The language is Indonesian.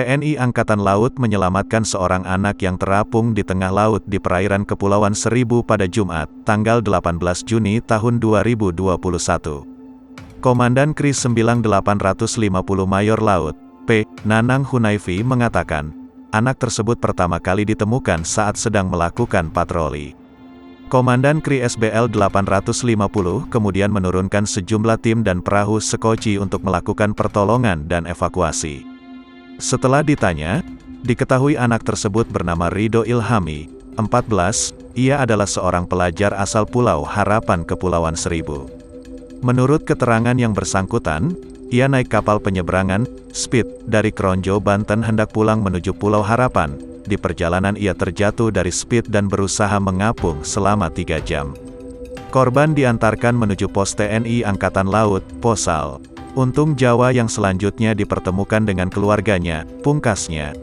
TNI Angkatan Laut menyelamatkan seorang anak yang terapung di tengah laut di perairan Kepulauan Seribu pada Jumat, tanggal 18 Juni tahun 2021. Komandan KRI 9850 Mayor Laut, P. Nanang Hunayfi mengatakan, anak tersebut pertama kali ditemukan saat sedang melakukan patroli. Komandan KRI SBL 850 kemudian menurunkan sejumlah tim dan perahu sekoci untuk melakukan pertolongan dan evakuasi. Setelah ditanya, diketahui anak tersebut bernama Ridho Ilhami, 14, ia adalah seorang pelajar asal Pulau Harapan Kepulauan Seribu. Menurut keterangan yang bersangkutan, ia naik kapal penyeberangan, Speed, dari Kronjo, Banten hendak pulang menuju Pulau Harapan. Di perjalanan ia terjatuh dari Speed dan berusaha mengapung selama 3 jam. Korban diantarkan menuju pos TNI Angkatan Laut, Posal, Untung Jawa yang selanjutnya dipertemukan dengan keluarganya, pungkasnya.